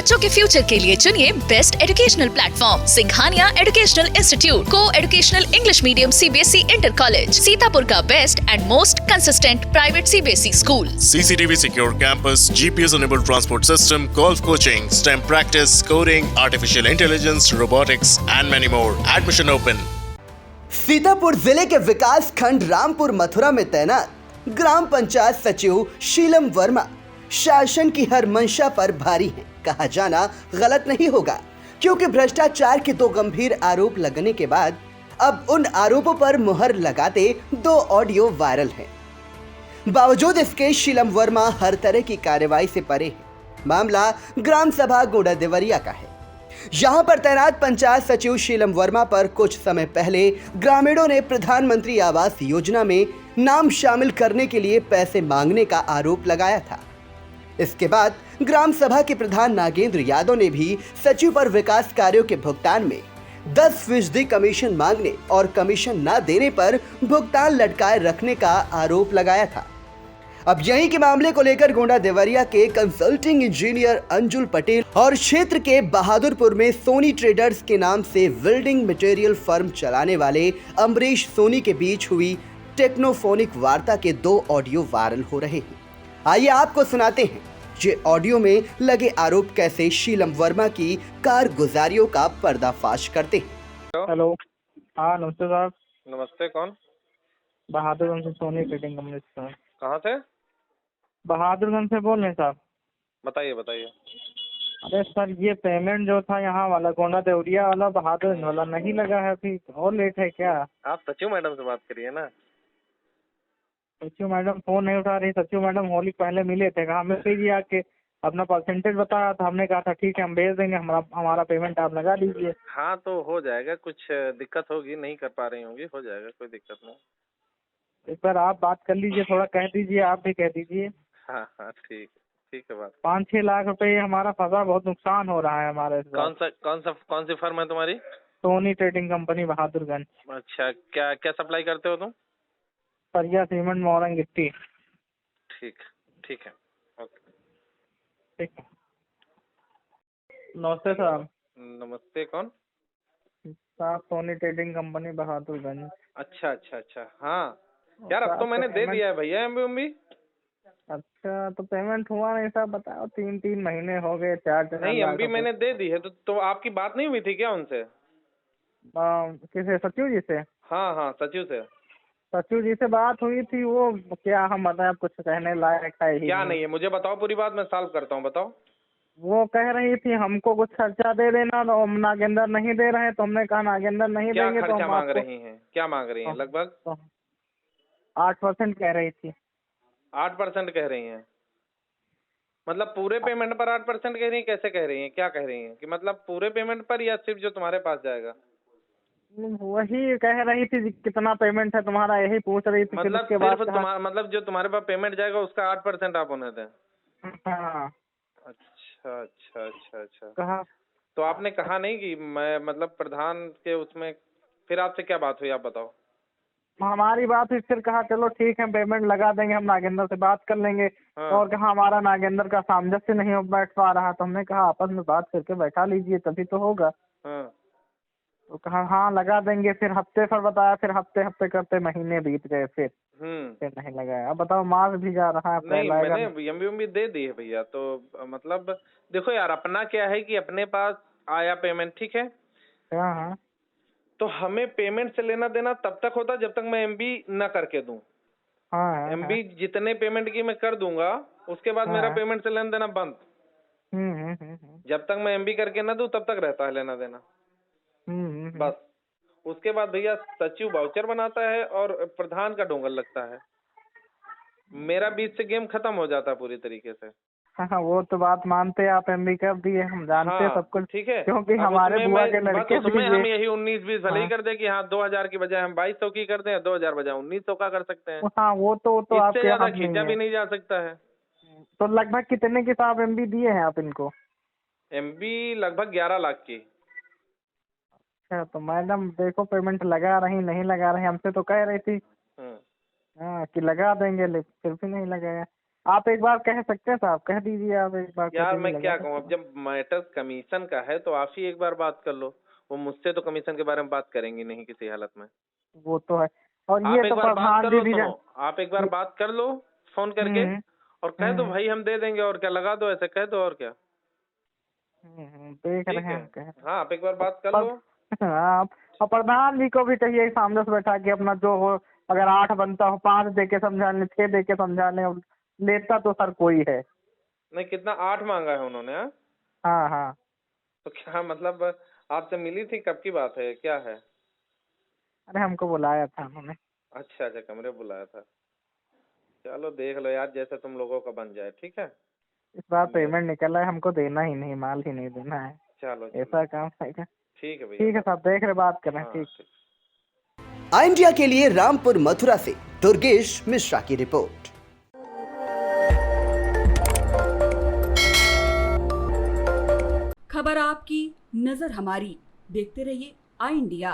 बच्चों के फ्यूचर के लिए चुनिए best educational platform Singhania educational institute को educational English medium CBSE inter college, Sitapur का best and most consistent private CBSE school. CCTV secure campus, GPS enabled transport system, golf coaching, STEM practice, coding, artificial intelligence, robotics and many more. Admission open. Sitapur जिले के विकास खंड रामपुर मथुरा में तैनात ग्राम पंचायत सचिव शीलम वर्मा शासन की हर मंशा पर भारी हैं। कहा जाना गलत नहीं होगा, क्योंकि भ्रष्टाचार के दो गंभीर आरोप लगने के बाद अब उन आरोपों पर मुहर लगाते दो ऑडियो वायरल हैं। बावजूद इसके शीलम वर्मा हर तरह की कार्रवाई से परे है। मामला ग्राम सभा गोड़ा देवरिया का है। यहां पर तैनात पंचायत सचिव शीलम वर्मा पर कुछ समय पहले ग्रामीणों ने प्रधानमंत्री आवास योजना में नाम शामिल करने के लिए पैसे मांगने का आरोप लगाया था। इसके बाद ग्राम सभा के प्रधान नागेंद्र यादव ने भी सचिव पर विकास कार्यों के भुगतान में 10% कमीशन मांगने और कमीशन न देने पर भुगतान लटकाए रखने का आरोप लगाया था। अब यही के मामले को लेकर गोंडा देवरिया के कंसल्टिंग इंजीनियर अंजुल पटेल और क्षेत्र के बहादुरपुर में सोनी ट्रेडर्स के नाम से बिल्डिंग मटेरियल फर्म चलाने वाले अमरीश सोनी के बीच हुई टेक्नोफोनिक वार्ता के दो ऑडियो वायरल हो रहे हैं। आइए आपको सुनाते हैं ये ऑडियो में लगे आरोप कैसे शीलम वर्मा की कारगुजारियों का पर्दाफाश करते हैं। हेलो, हाँ नमस्ते साहब। नमस्ते, कौन? बहादुरगंज से सोनी ट्रेडिंग कंपनी से। कहाँ से? बहादुरगंज से बोल रहे हैं साहब। बताइए बताइए। अरे सर, ये पेमेंट जो था यहाँ वाला गोंडा देवरिया वाला बहादुरगंज वाला नहीं लगा है अभी, और लेट है क्या? आप सचिव मैडम से बात करिए ना। सचिव मैडम फोन नहीं उठा रही। सचिव मैडम होली पहले मिले थे, कहा हमें कीजिए आके अपना परसेंटेज बताया था। हमने कहा था ठीक है हम भेज देंगे, हमारा पेमेंट आप लगा दीजिए। हाँ तो हो जाएगा, कुछ दिक्कत होगी, नहीं कर पा रही होंगी, हो जाएगा, कोई दिक्कत नहीं। एक बार आप बात कर लीजिए, थोड़ा कह दीजिए, आप भी कह दीजिए। हाँ हाँ ठीक है बात। 5-6 लाख रुपए हमारा फंसा, बहुत नुकसान हो रहा है हमारे साथ। कौन सी फर्म है तुम्हारी? Soni trading company Bahadurganj. अच्छा, क्या क्या सप्लाई करते हो तुम? परिया सीमेंट मोरंग गिट्टी। ठीक है, ओके। ठीक है, नमस्ते साहब। नमस्ते, कौन? साहब सोनी ट्रेडिंग कंपनी बहादुरगंज। अच्छा, हाँ यार, अब तो मैंने दे दिया है भैया एमबी। अच्छा, तो पेमेंट हुआ नहीं साहब, बताओ। 3 महीने हो गए, 4 नहीं, एमबी मैंने दे दी है। तो आपकी बात नहीं हुई थी क्या उनसे? किसे? सचिव जी से? हाँ सचिव से। सचिव जी से बात हुई थी, वो क्या हम बताएं, अब कुछ कहने लायक है ही क्या नहीं है? मुझे बताओ, पूरी बात मैं सॉल्व करता हूँ, बताओ। वो कह रही थी हमको कुछ खर्चा दे देना, तो नागेंद्र नहीं दे रहे हैं, तो हमने कहा नागेंद्र नहीं क्या देंगे तो खर्चा हम मांग रही हैं? क्या मांग रही हैं लगभग? 8% कह रही थी। 8% कह रही हैं? मतलब पूरे पेमेंट पर 8% कह रही हैं? कैसे कह रही हैं? क्या कह रही हैं कि मतलब पूरे पेमेंट पर या सिर्फ जो तुम्हारे पास जाएगा? वही कह रही थी कितना पेमेंट है तुम्हारा, यही पूछ रही थी। मतलब उसके बाद मतलब जो तुम्हारे पास पेमेंट जाएगा उसका 8% आप उन्हें दें? हाँ। अच्छा। कहा तो आपने कहा नहीं कि मैं मतलब प्रधान के उसमें, फिर आपसे क्या बात हुई आप बताओ? हमारी बात हुई, फिर कहा चलो ठीक है पेमेंट लगा देंगे, हम नागेंद्र से बात कर लेंगे। हाँ। और कहा हमारा नागेंद्र का सामंजस्य नहीं हो बैठ पा रहा, तो हमने कहा आपस में बात करके बैठा लीजिए तभी तो होगा। हाँ। तो कहा हाँ लगा देंगे। फिर हफ्ते पर बताया, फिर हफ्ते करते महीने बीत गए, फिर नहीं लगाया। अब बताओ, मार्च भी जा रहा है। नहीं, मैंने एमबी दे दी है भैया। तो मतलब देखो यार, अपना क्या है कि अपने पास आया पेमेंट, ठीक है। हाँ। तो हमें पेमेंट से लेना देना तब तक होता जब तक मैं एमबी न करके दूं। हाँ। एमबी जितने पेमेंट की मैं कर दूंगा, उसके बाद मेरा पेमेंट से लेना देना बंद। जब तक मैं एमबी करके ना दूं तब तक रहता है लेना देना। बस उसके बाद भैया सचिव वाउचर बनाता है और प्रधान का डोंगर लगता है। मेरा बीच से गेम खत्म हो जाता है पूरी तरीके से। हाँ, वो तो बात मानते हैं आप, एमबी कर दिए, हम जानते हैं सब कुछ। ठीक है, क्योंकि हमारे बुआ के लड़के उसमें हम यही 19-20 भले ही कर दे कि हाँ 2000 की बजाय हम 2200 की कर दें, 2000 बजाय 1900 का कर सकते हैं। हाँ, वो तो इससे ज्यादा खींचा भी नहीं जा सकता है। तो लगभग कितने के साथ एमबी दिए हैं आप इनको? एमबी लगभग 11 लाख की। अच्छा, तो मैडम देखो पेमेंट लगा रही नहीं लगा रही, हमसे तो कह रही थी हाँ कि लगा देंगे, लेकिन फिर भी नहीं लगाया। आप एक बार कह सकते हैं साहब, कह दीजिए आप एक बार। यार मैं क्या कहूँ, अब जब मैटर कमीशन का है तो आप ही एक बार बात कर लो। वो मुझसे तो कमीशन के बारे में बात करेंगी नहीं किसी हालत में। वो तो है, और आप ये एक तो बार बात प्रधान कर जी लो, भी सुनो, आप एक बार बात कर लो फोन करके और कह दो भाई हम दे देंगे, और क्या लगा दो ऐसे कह दो, और क्या। देख रहे हैं, कह रहे हैं। हाँ आप एक बार बात कर लो। हाँ, और प्रधान जी को भी चाहिए सामने से बैठा के अपना जो हो, अगर 8 बनता हो 5 दे के समझाने, 6 दे के समझाने, लेता तो सर कोई है नहीं, कितना 8 मांगा है उन्होंने? हाँ हाँ। तो क्या मतलब आपसे मिली थी, कब की बात है, क्या है? अरे हमको बुलाया था उन्होंने। अच्छा अच्छा, कमरे बुलाया था। चलो देख लो यार, जैसे तुम लोगों का बन जाए, ठीक है। इस बार पेमेंट निकल रहा है, हमको देना ही नहीं, माल ही नहीं देना है। चलो ऐसा काम है क्या? ठीक है भैया, ठीक है साहब, देख रहे बात कर रहे हैं। हाँ, ठीक। आई इंडिया के लिए रामपुर मथुरा से दुर्गेश मिश्रा की रिपोर्ट। खबर आपकी, नजर हमारी। देखते रहिए आई इंडिया।